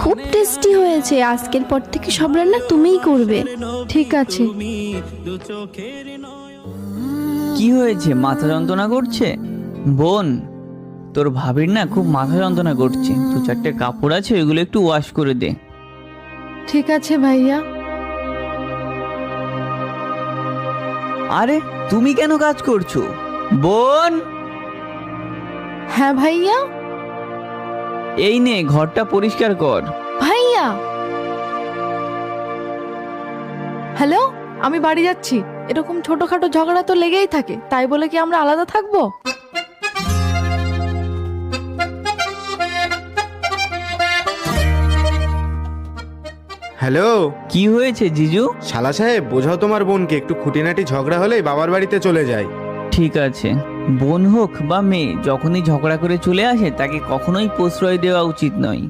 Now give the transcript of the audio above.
খুব টেস্টি হয়েছে। আজকের পর থেকে সব রান্না তুমিই করবে। ঠিক আছে। কি হয়েছে, মাথা যন্ত্রণা করছে? বোন, তোর ভাবির না খুব মাথা যন্ত্রণা করছে, দু চারটে কাপড় আছে ওইগুলো একটু ওয়াশ করে দে। ঠিক আছে ভাইয়া। আরে তুমি কেন কাজ করছো বোন? হ্যাঁ ভাইয়া। এই নে ঘরটা পরিষ্কার কর। ভাইয়া, হ্যালো, আমি বাড়ি যাচ্ছি। এরকম ছোটখাটো ঝগড়া তো লেগেই থাকে, তাই বলে কি আমরা আলাদা থাকবো? হ্যালো। কি হয়েছে জিজু? শালা সাহেব, বোঝাও তোমার বোনকে, একটু খুঁটিনাটি ঝগড়া হলেই বাবার বাড়িতে চলে যায়। ঠিক আছে, বোন হোক বা মেয়ে, যখনই ঝগড়া করে চলে আসে তাকে কখনোই প্রশ্রয় দেওয়া উচিত নয়।